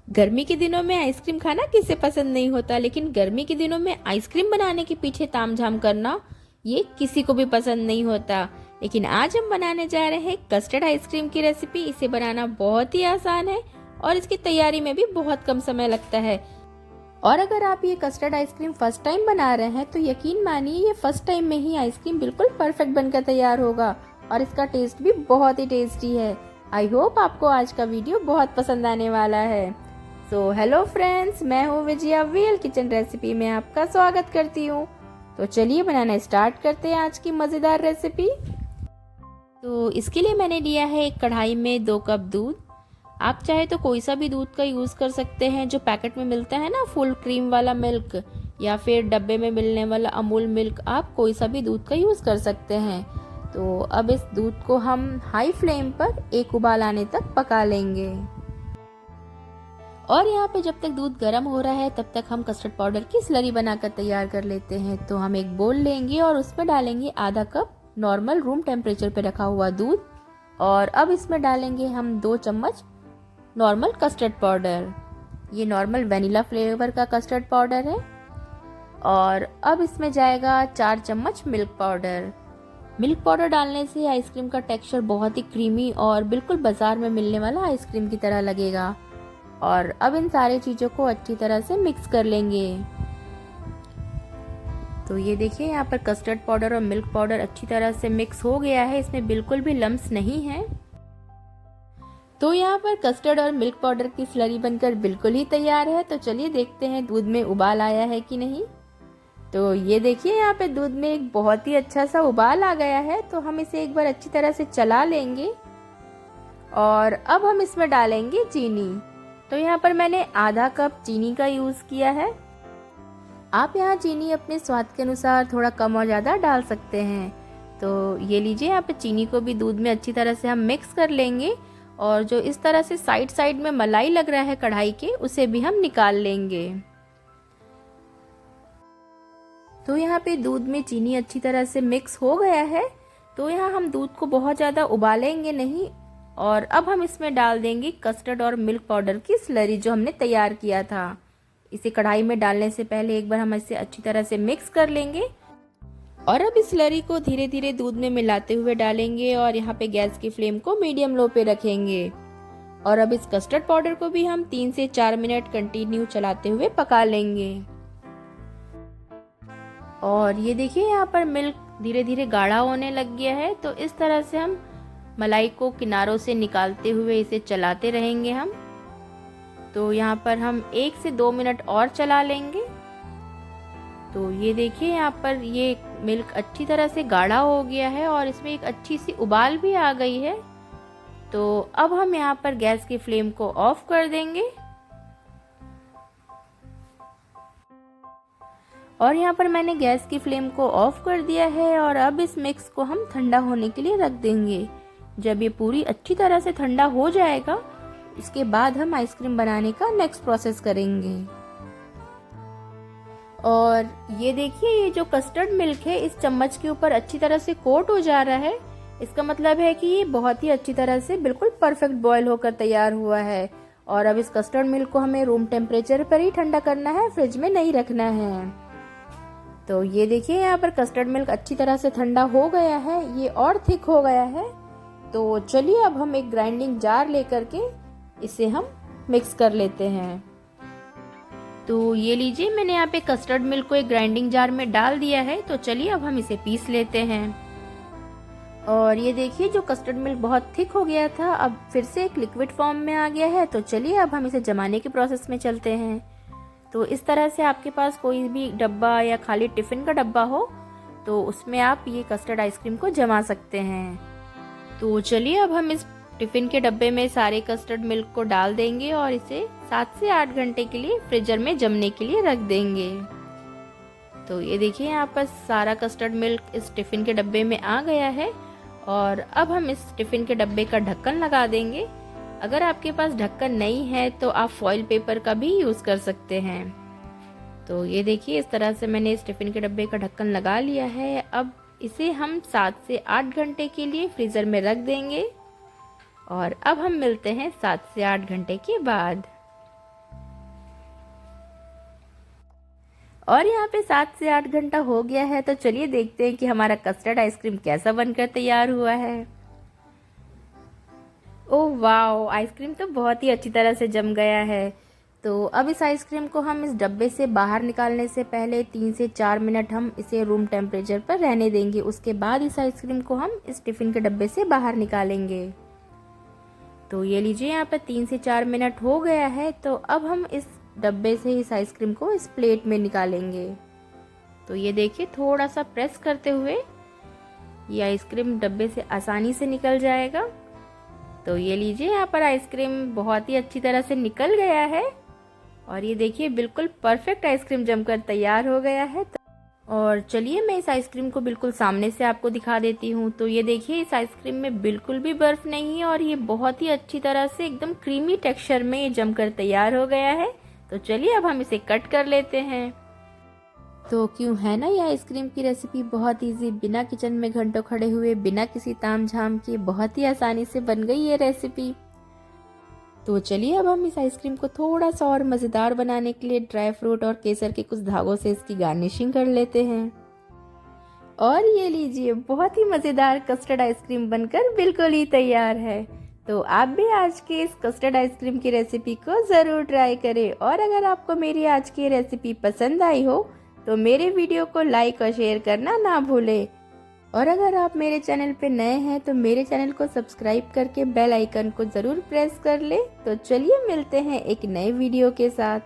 गर्मी के दिनों में आइसक्रीम खाना किसे पसंद नहीं होता, लेकिन गर्मी के दिनों में आइसक्रीम बनाने के पीछे तामझाम करना ये किसी को भी पसंद नहीं होता। लेकिन आज हम बनाने जा रहे हैं कस्टर्ड आइसक्रीम की रेसिपी। इसे बनाना बहुत ही आसान है और इसकी तैयारी में भी बहुत कम समय लगता है। और अगर आप ये कस्टर्ड आइसक्रीम फर्स्ट टाइम बना रहे हैं तो यकीन मानिए ये फर्स्ट टाइम में ही आइसक्रीम बिल्कुल परफेक्ट बनकर तैयार होगा और इसका टेस्ट भी बहुत ही टेस्टी है। आई होप आपको आज का वीडियो बहुत पसंद आने वाला है। सो हेलो फ्रेंड्स, मैं हूँ विजया वीएल किचन रेसिपी में आपका स्वागत करती हूँ। तो चलिए बनाना स्टार्ट करते हैं आज की मज़ेदार रेसिपी। तो इसके लिए मैंने लिया है एक कढ़ाई में 2 कप दूध। आप चाहे तो कोई सा भी दूध का यूज़ कर सकते हैं जो पैकेट में मिलता है ना, फुल क्रीम वाला मिल्क या फिर डब्बे में मिलने वाला अमूल मिल्क, आप कोई सा भी दूध का यूज़ कर सकते हैं। तो अब इस दूध को हम हाई फ्लेम पर एक उबाल आने तक पका लेंगे। और यहाँ पे जब तक दूध गर्म हो रहा है तब तक हम कस्टर्ड पाउडर की स्लरी बनाकर तैयार कर लेते हैं। तो हम एक बोल लेंगे और उसमें डालेंगे आधा कप नॉर्मल रूम टेम्परेचर पे रखा हुआ दूध और अब इसमें डालेंगे हम 2 चम्मच नॉर्मल कस्टर्ड पाउडर। ये नॉर्मल वेनिला फ्लेवर का कस्टर्ड पाउडर है। और अब इसमें जाएगा 4 चम्मच मिल्क पाउडर। मिल्क पाउडर डालने से आइसक्रीम का टेक्सचर बहुत ही क्रीमी और बिल्कुल बाजार में मिलने वाला आइसक्रीम की तरह लगेगा। और अब इन सारी चीज़ों को अच्छी तरह से मिक्स कर लेंगे। तो ये देखिए यहाँ पर कस्टर्ड पाउडर और मिल्क पाउडर अच्छी तरह से मिक्स हो गया है, इसमें बिल्कुल भी लम्स नहीं है। तो यहाँ पर कस्टर्ड और मिल्क पाउडर की स्लरी बनकर बिल्कुल ही तैयार है। तो चलिए देखते हैं दूध में उबाल आया है कि नहीं। तो ये देखिए यहाँ पे दूध में एक बहुत ही अच्छा सा उबाल आ गया है। तो हम इसे एक बार अच्छी तरह से चला लेंगे और अब हम इसमें डालेंगे चीनी। तो यहाँ पर मैंने आधा कप चीनी का यूज़ किया है। आप यहाँ चीनी अपने स्वाद के अनुसार थोड़ा कम और ज़्यादा डाल सकते हैं। तो ये लीजिए, यहाँ पे चीनी को भी दूध में अच्छी तरह से हम मिक्स कर लेंगे और जो इस तरह से साइड साइड में मलाई लग रहा है कढ़ाई के, उसे भी हम निकाल लेंगे। तो यहाँ पे दूध में चीनी अच्छी तरह से मिक्स हो गया है। तो यहाँ हम दूध को बहुत ज़्यादा उबालेंगे नहीं और अब हम इसमें डाल देंगे कस्टर्ड और मिल्क पाउडर की स्लरी जो हमने तैयार किया था। इसे कढ़ाई में डालने से पहले एक बार हम इसे अच्छी तरह से मिक्स कर लेंगे और अब इस स्लरी को धीरे धीरे दूध में मिलाते हुए डालेंगे और यहाँ पे गैस की फ्लेम को मीडियम लो पे रखेंगे। और अब इस कस्टर्ड पाउडर को भी हम 3 से 4 मिनट कंटिन्यू चलाते हुए पका लेंगे। और ये देखिए यहाँ पर मिल्क धीरे धीरे गाढ़ा होने लग गया है। तो इस तरह से हम मलाई को किनारों से निकालते हुए इसे चलाते रहेंगे हम। तो यहाँ पर हम 1 से 2 मिनट और चला लेंगे। तो ये देखिए यहाँ पर ये मिल्क अच्छी तरह से गाढ़ा हो गया है और इसमें एक अच्छी सी उबाल भी आ गई है। तो अब हम यहाँ पर गैस की फ्लेम को ऑफ कर देंगे और यहाँ पर मैंने गैस की फ्लेम को ऑफ कर दिया है। और अब इस मिक्स को हम ठंडा होने के लिए रख देंगे। जब ये पूरी अच्छी तरह से ठंडा हो जाएगा, इसके बाद हम आइसक्रीम बनाने का नेक्स्ट प्रोसेस करेंगे। और ये देखिए, ये जो कस्टर्ड मिल्क है इस चम्मच के ऊपर अच्छी तरह से कोट हो जा रहा है। इसका मतलब है कि ये बहुत ही अच्छी तरह से बिल्कुल परफेक्ट बॉयल होकर तैयार हुआ है। और अब इस कस्टर्ड मिल्क को हमें रूम टेम्परेचर पर ही ठंडा करना है, फ्रिज में नहीं रखना है। तो ये देखिए यहाँ पर कस्टर्ड मिल्क अच्छी तरह से ठंडा हो गया है, ये और थिक हो गया है। तो चलिए अब हम एक ग्राइंडिंग जार लेकर के इसे हम मिक्स कर लेते हैं। तो ये लीजिए, मैंने यहाँ पे कस्टर्ड मिल्क को एक ग्राइंडिंग जार में डाल दिया है। तो चलिए अब हम इसे पीस लेते हैं। और ये देखिए, जो कस्टर्ड मिल्क बहुत थिक हो गया था अब फिर से एक लिक्विड फॉर्म में आ गया है। तो चलिए अब हम इसे जमाने के प्रोसेस में चलते हैं। तो इस तरह से आपके पास कोई भी डब्बा या खाली टिफ़िन का डब्बा हो तो उसमें आप ये कस्टर्ड आइसक्रीम को जमा सकते हैं। तो चलिए अब हम इस टिफ़िन के डब्बे में सारे कस्टर्ड मिल्क को डाल देंगे और इसे 7 से 8 घंटे के लिए फ्रीजर में जमने के लिए रख देंगे। तो ये देखिए, यहाँ पर सारा कस्टर्ड मिल्क इस टिफ़िन के डब्बे में आ गया है। और अब हम इस टिफ़िन के डब्बे का ढक्कन लगा देंगे। अगर आपके पास ढक्कन नहीं है तो आप फॉइल पेपर का भी यूज़ कर सकते हैं। तो ये देखिए, इस तरह से मैंने इस टिफ़िन के डब्बे का ढक्कन लगा लिया है। अब इसे हम 7 से 8 घंटे के लिए फ्रीज़र में रख देंगे और अब हम मिलते हैं 7 से 8 घंटे के बाद। और यहाँ पे 7 से 8 घंटा हो गया है, तो चलिए देखते हैं कि हमारा कस्टर्ड आइसक्रीम कैसा बनकर तैयार हुआ है। ओह वाओ, आइसक्रीम तो बहुत ही अच्छी तरह से जम गया है। तो अब इस आइसक्रीम को हम इस डब्बे से बाहर निकालने से पहले 3 से 4 मिनट हम इसे रूम टेम्परेचर पर रहने देंगे। उसके बाद इस आइसक्रीम को हम इस टिफ़िन के डब्बे से बाहर निकालेंगे। तो ये लीजिए, यहाँ पर 3 से 4 मिनट हो गया है। तो अब हम इस डब्बे से इस आइसक्रीम को इस प्लेट में निकालेंगे। तो ये देखिए, थोड़ा सा प्रेस करते हुए ये आइसक्रीम डब्बे से आसानी से निकल जाएगा। तो ये लीजिए, यहाँ पर आइसक्रीम बहुत ही अच्छी तरह से निकल गया है और ये देखिए बिल्कुल परफेक्ट आइसक्रीम जमकर तैयार हो गया है। और चलिए मैं इस आइसक्रीम को बिल्कुल सामने से आपको दिखा देती हूँ। तो ये देखिए, इस आइसक्रीम में बिल्कुल भी बर्फ नहीं है और ये बहुत ही अच्छी तरह से एकदम क्रीमी टेक्सचर में ये जमकर तैयार हो गया है। तो चलिए अब हम इसे कट कर लेते हैं। तो क्यों है ना, ये आइसक्रीम की रेसिपी बहुत इजी, बिना किचन में घंटों खड़े हुए, बिना किसी तामझाम के बहुत ही आसानी से बन गई ये रेसिपी। तो चलिए अब हम इस आइसक्रीम को थोड़ा सा और मज़ेदार बनाने के लिए ड्राई फ्रूट और केसर के कुछ धागों से इसकी गार्निशिंग कर लेते हैं। और ये लीजिए, बहुत ही मज़ेदार कस्टर्ड आइसक्रीम बनकर बिल्कुल ही तैयार है। तो आप भी आज के इस कस्टर्ड आइसक्रीम की रेसिपी को ज़रूर ट्राई करें। और अगर आपको मेरी आज की रेसिपी पसंद आई हो तो मेरे वीडियो को लाइक और शेयर करना ना भूलें। और अगर आप मेरे चैनल पे नए हैं तो मेरे चैनल को सब्सक्राइब करके बेल आइकन को ज़रूर प्रेस कर ले। तो चलिए मिलते हैं एक नए वीडियो के साथ।